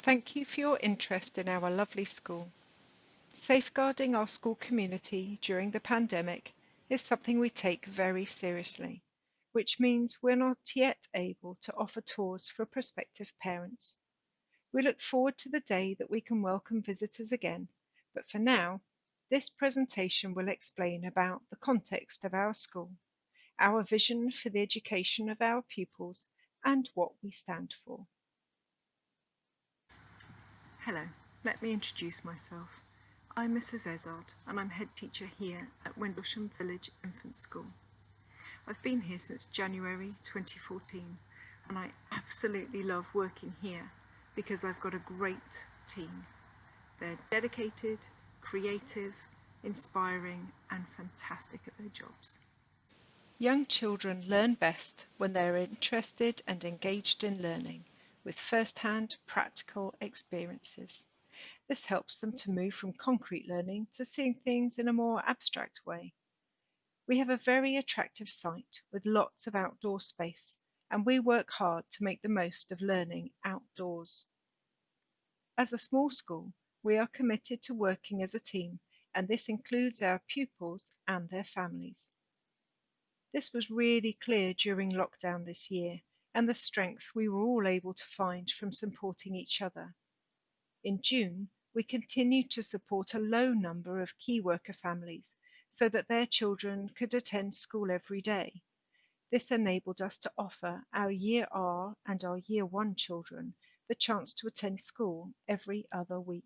Thank you for your interest in our lovely school. Safeguarding our school community during the pandemic is something we take very seriously, which means we're not yet able to offer tours for prospective parents. We look forward to the day that we can welcome visitors again, but for now, this presentation will explain about the context of our school, our vision for the education of our pupils, and what we stand for. Hello, let me introduce myself. I'm Mrs. Ezard and I'm head teacher here at Windlesham Village Infant School. I've been here since January 2014 and I absolutely love working here because I've got a great team. They're dedicated, creative, inspiring and fantastic at their jobs. Young children learn best when they're interested and engaged in learning, with first-hand practical experiences. This helps them to move from concrete learning to seeing things in a more abstract way. We have a very attractive site with lots of outdoor space, and we work hard to make the most of learning outdoors. As a small school, we are committed to working as a team, and this includes our pupils and their families. This was really clear during lockdown this year, and the strength we were all able to find from supporting each other. In June, we continued to support a low number of key worker families so that their children could attend school every day. This enabled us to offer our Year R and our Year 1 children the chance to attend school every other week.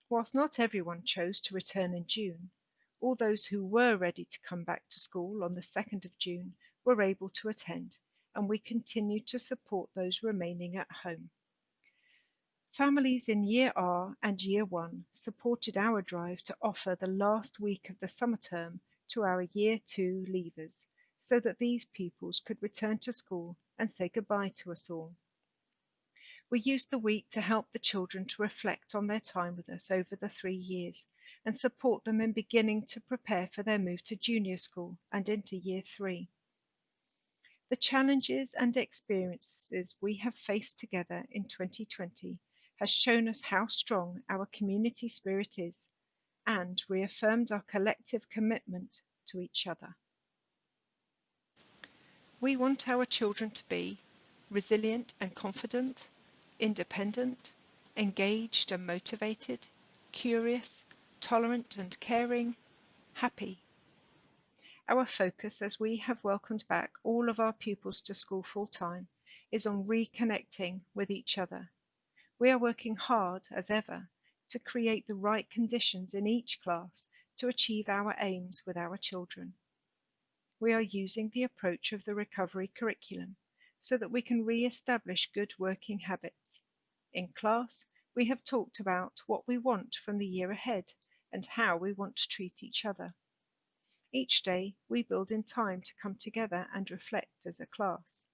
Whilst not everyone chose to return in June, all those who were ready to come back to school on the 2nd of June were able to attend, and we continued to support those remaining at home. Families in Year R and Year 1 supported our drive to offer the last week of the summer term to our Year 2 leavers, so that these pupils could return to school and say goodbye to us all. We used the week to help the children to reflect on their time with us over the 3 years and support them in beginning to prepare for their move to junior school and into Year 3. The challenges and experiences we have faced together in 2020 has shown us how strong our community spirit is and reaffirmed our collective commitment to each other. We want our children to be resilient and confident, independent, engaged and motivated, curious, tolerant and caring, happy. Our focus, as we have welcomed back all of our pupils to school full-time, is on reconnecting with each other. We are working hard, as ever, to create the right conditions in each class to achieve our aims with our children. We are using the approach of the recovery curriculum so that we can re-establish good working habits. In class, we have talked about what we want from the year ahead and how we want to treat each other. Each day, we build in time to come together and reflect as a class.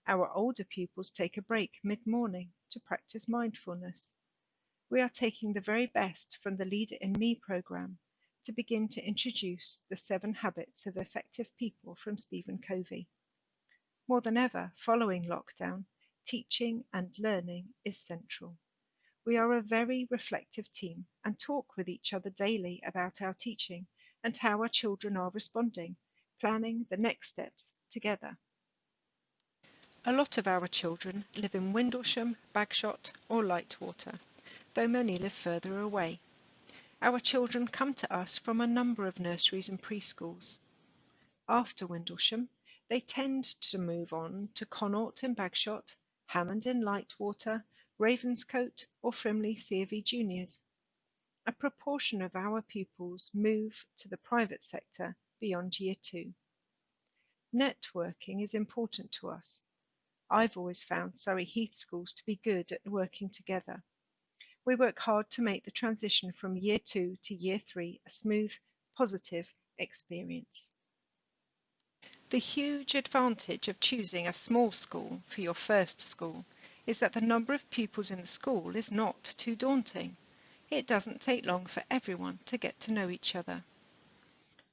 Our older pupils take a break mid-morning to practice mindfulness. We are taking the very best from the Leader in Me program to begin to introduce the 7 habits of effective people from Stephen Covey. More than ever, following lockdown, teaching and learning is central. We are a very reflective team and talk with each other daily about our teaching and how our children are responding, planning the next steps together. A lot of our children live in Windlesham, Bagshot or Lightwater, though many live further away. Our children come to us from a number of nurseries and preschools. After Windlesham, they tend to move on to Connaught in Bagshot, Hammond in Lightwater, Ravenscote or Frimley CFE Juniors. A proportion of our pupils move to the private sector beyond Year 2. Networking is important to us. I've always found Surrey Heath schools to be good at working together. We work hard to make the transition from Year 2 to Year 3 a smooth, positive experience. The huge advantage of choosing a small school for your first school is that the number of pupils in the school is not too daunting. It doesn't take long for everyone to get to know each other.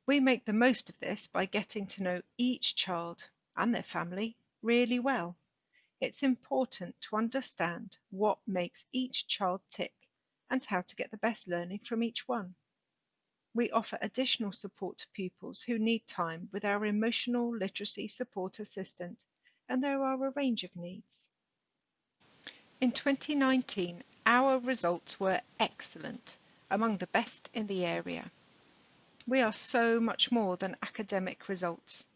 We make the most of this by getting to know each child and their family really well. It's important to understand what makes each child tick and how to get the best learning from each one. We offer additional support to pupils who need time with our emotional literacy support assistant, and there are a range of needs. In 2019, our results were excellent, among the best in the area. We are so much more than academic results.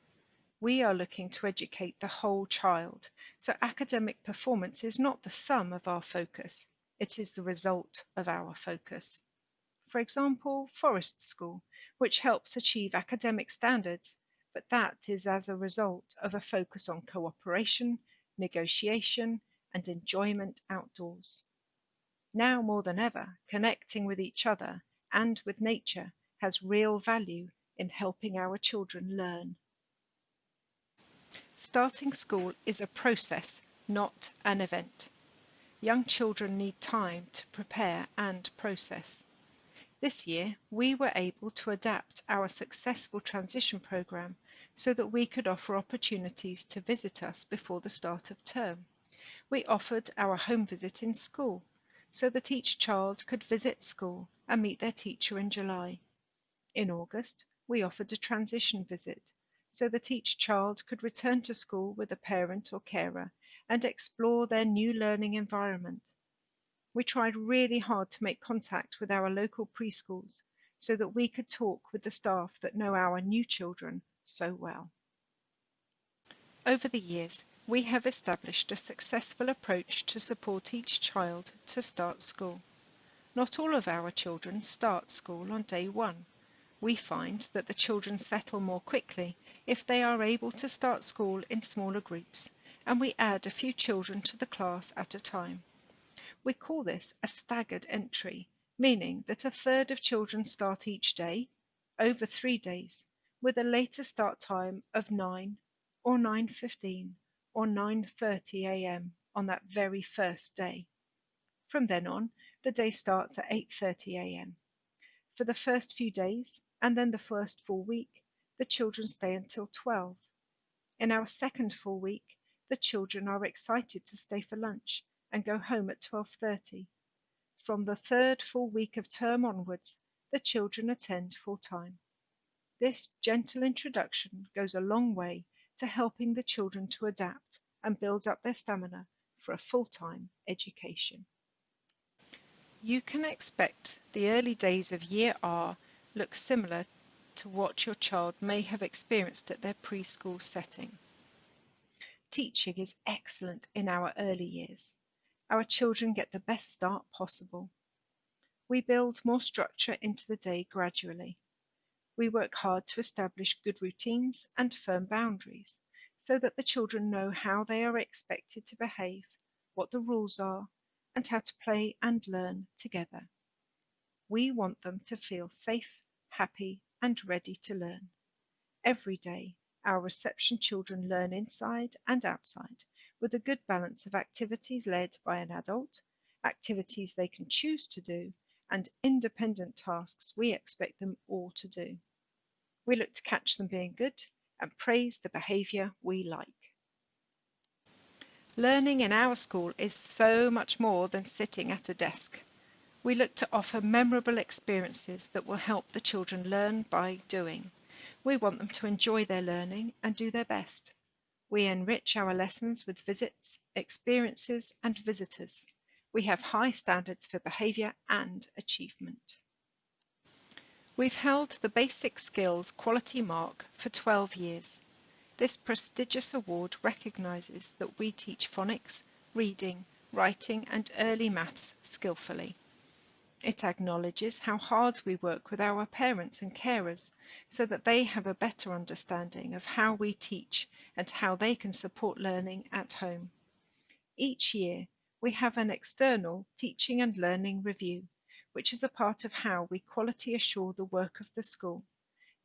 We are looking to educate the whole child, so academic performance is not the sum of our focus, it is the result of our focus. For example, Forest School, which helps achieve academic standards, but that is as a result of a focus on cooperation, negotiation, and enjoyment outdoors. Now more than ever, connecting with each other and with nature has real value in helping our children learn. Starting school is a process, not an event. Young children need time to prepare and process. This year, we were able to adapt our successful transition program so that we could offer opportunities to visit us before the start of term. We offered our home visit in school so that each child could visit school and meet their teacher in July. In August, we offered a transition visit so that each child could return to school with a parent or carer and explore their new learning environment. We tried really hard to make contact with our local preschools so that we could talk with the staff that know our new children so well. Over the years, we have established a successful approach to support each child to start school. Not all of our children start school on day one. We find that the children settle more quickly if they are able to start school in smaller groups, and we add a few children to the class at a time. We call this a staggered entry, meaning that a third of children start each day, over 3 days, with a later start time of 9 or 9:15 or 9:30 a.m. on that very first day. From then on, the day starts at 8:30 a.m. For the first few days, and then the first full week, the children stay until 12. In our second full week, the children are excited to stay for lunch and go home at 12:30. From the third full week of term onwards, the children attend full time. This gentle introduction goes a long way to helping the children to adapt and build up their stamina for a full-time education. You can expect the early days of Year R look similar to what your child may have experienced at their preschool setting. Teaching is excellent in our early years. Our children get the best start possible. We build more structure into the day gradually. We work hard to establish good routines and firm boundaries so that the children know how they are expected to behave, what the rules are, and how to play and learn together. We want them to feel safe, happy, and ready to learn. Every day, our reception children learn inside and outside with a good balance of activities led by an adult, activities they can choose to do, and independent tasks we expect them all to do. We look to catch them being good and praise the behaviour we like. Learning in our school is so much more than sitting at a desk. We look to offer memorable experiences that will help the children learn by doing. We want them to enjoy their learning and do their best. We enrich our lessons with visits, experiences, and visitors. We have high standards for behaviour and achievement. We've held the Basic Skills Quality Mark for 12 years. This prestigious award recognises that we teach phonics, reading, writing, and early maths skillfully. It acknowledges how hard we work with our parents and carers so that they have a better understanding of how we teach and how they can support learning at home. Each year, we have an external teaching and learning review, which is a part of how we quality assure the work of the school.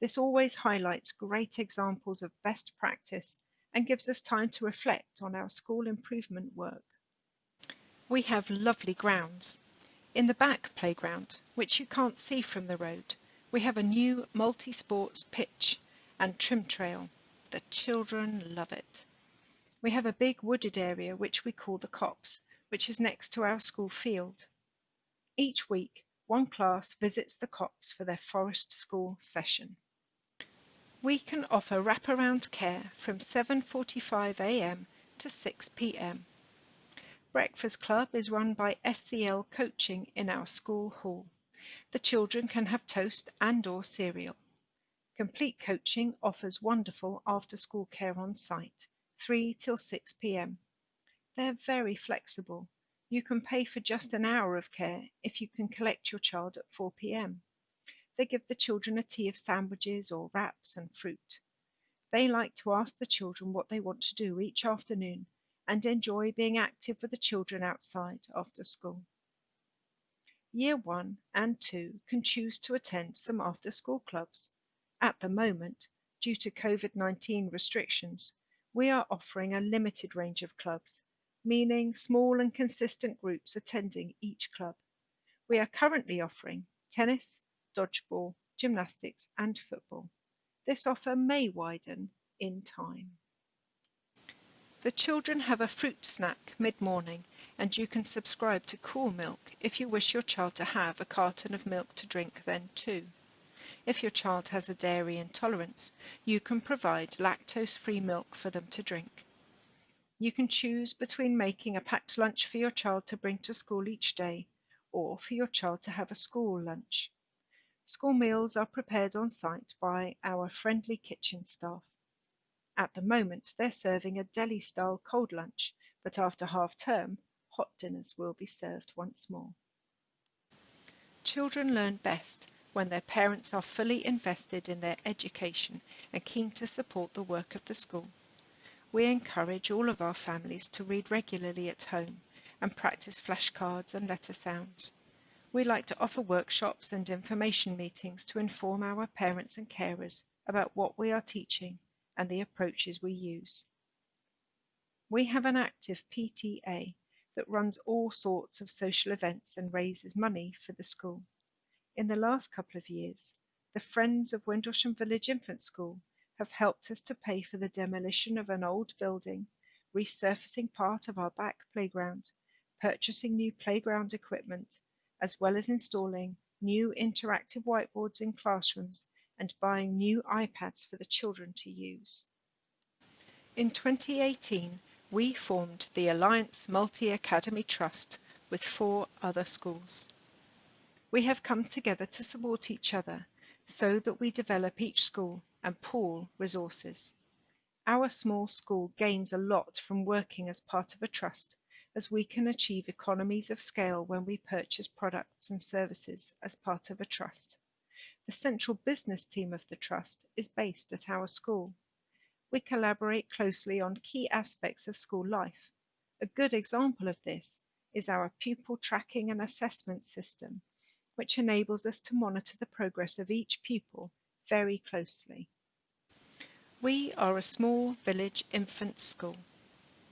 This always highlights great examples of best practice and gives us time to reflect on our school improvement work. We have lovely grounds. In the back playground, which you can't see from the road, we have a new multi-sports pitch and trim trail. The children love it. We have a big wooded area which we call the copse, which is next to our school field. Each week, one class visits the copse for their forest school session. We can offer wraparound care from 7:45 a.m. to 6 p.m. Breakfast Club is run by SCL Coaching in our school hall. The children can have toast and/or cereal. Complete Coaching offers wonderful after-school care on site, 3 till 6 p.m. They're very flexible. You can pay for just an hour of care if you can collect your child at 4 p.m. They give the children a tea of sandwiches or wraps and fruit. They like to ask the children what they want to do each afternoon and enjoy being active with the children outside after school. Year 1 and 2 can choose to attend some after-school clubs. At the moment, due to COVID-19 restrictions, we are offering a limited range of clubs, meaning small and consistent groups attending each club. We are currently offering tennis, dodgeball, gymnastics and football. This offer may widen in time. The children have a fruit snack mid-morning, and you can subscribe to Cool Milk if you wish your child to have a carton of milk to drink then too. If your child has a dairy intolerance, you can provide lactose-free milk for them to drink. You can choose between making a packed lunch for your child to bring to school each day, or for your child to have a school lunch. School meals are prepared on site by our friendly kitchen staff. At the moment, they're serving a deli-style cold lunch, but after half-term, hot dinners will be served once more. Children learn best when their parents are fully invested in their education and keen to support the work of the school. We encourage all of our families to read regularly at home and practice flashcards and letter sounds. We like to offer workshops and information meetings to inform our parents and carers about what we are teaching and the approaches we use. We have an active PTA that runs all sorts of social events and raises money for the school. In the last couple of years, the Friends of Windlesham Village Infant School have helped us to pay for the demolition of an old building, resurfacing part of our back playground, purchasing new playground equipment, as well as installing new interactive whiteboards in classrooms and buying new iPads for the children to use. In 2018, we formed the Alliance Multi-Academy Trust with 4 other schools. We have come together to support each other so that we develop each school and pool resources. Our small school gains a lot from working as part of a trust, as we can achieve economies of scale when we purchase products and services as part of a trust. The central business team of the trust is based at our school. We collaborate closely on key aspects of school life. A good example of this is our pupil tracking and assessment system, which enables us to monitor the progress of each pupil very closely. We are a small village infant school.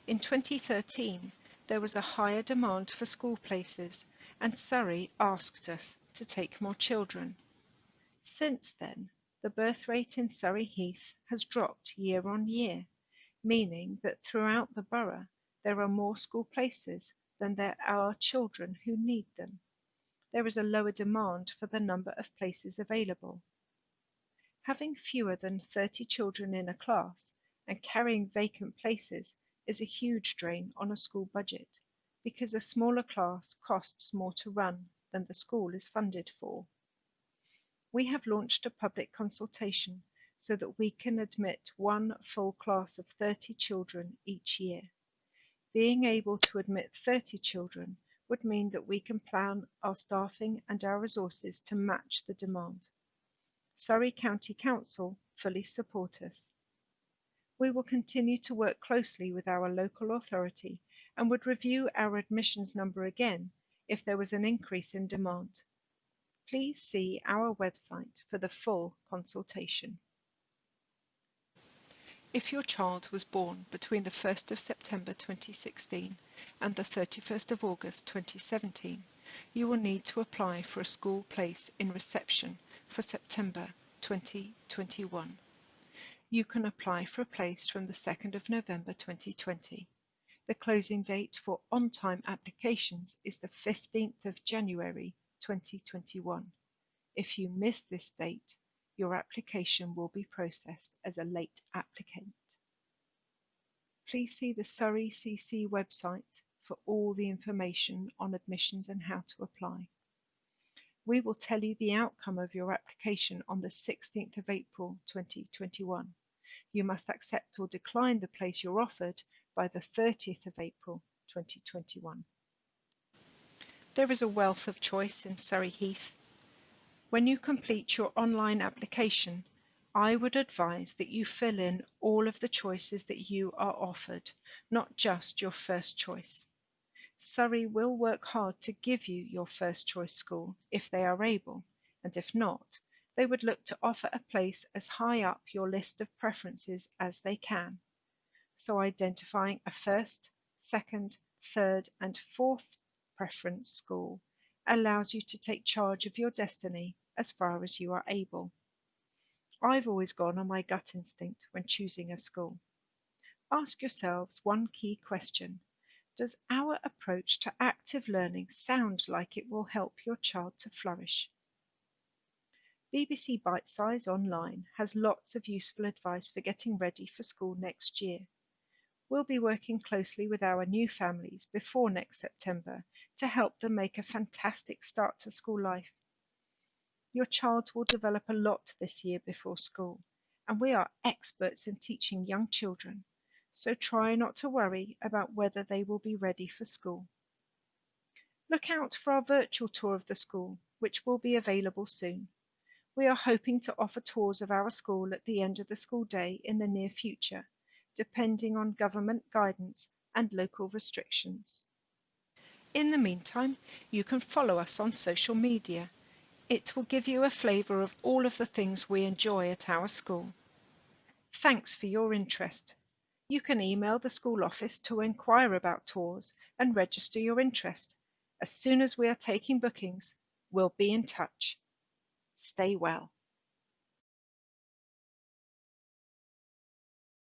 In 2013, there was a higher demand for school places, and Surrey asked us to take more children. Since then, the birth rate in Surrey Heath has dropped year on year, meaning that throughout the borough there are more school places than there are children who need them. There is a lower demand for the number of places available. Having fewer than 30 children in a class and carrying vacant places is a huge drain on a school budget, because a smaller class costs more to run than the school is funded for. We have launched a public consultation so that we can admit one full class of 30 children each year. Being able to admit 30 children would mean that we can plan our staffing and our resources to match the demand. Surrey County Council fully support us. We will continue to work closely with our local authority and would review our admissions number again if there was an increase in demand. Please see our website for the full consultation. If your child was born between the 1st of September 2016 and the 31st of August 2017, you will need to apply for a school place in reception for September 2021. You can apply for a place from the 2nd of November 2020. The closing date for on-time applications is the 15th of January 2021. If you miss this date, your application will be processed as a late applicant. Please see the Surrey CC website for all the information on admissions and how to apply. We will tell you the outcome of your application on the 16th of April 2021. You must accept or decline the place you're offered by the 30th of April 2021. There is a wealth of choice in Surrey Heath. When you complete your online application, I would advise that you fill in all of the choices that you are offered, not just your first choice. Surrey will work hard to give you your first choice school if they are able, and if not, they would look to offer a place as high up your list of preferences as they can. So identifying a first, second, third, and fourth preference school allows you to take charge of your destiny as far as you are able. I've always gone on my gut instinct when choosing a school. Ask yourselves one key question. Does our approach to active learning sound like it will help your child to flourish? BBC Bite Size Online has lots of useful advice for getting ready for school next year. We'll be working closely with our new families before next September to help them make a fantastic start to school life. Your child will develop a lot this year before school, and we are experts in teaching young children. So try not to worry about whether they will be ready for school. Look out for our virtual tour of the school, which will be available soon. We are hoping to offer tours of our school at the end of the school day in the near future, depending on government guidance and local restrictions. In the meantime, you can follow us on social media. It will give you a flavour of all of the things we enjoy at our school. Thanks for your interest. You can email the school office to inquire about tours and register your interest. As soon as we are taking bookings, we'll be in touch. Stay well.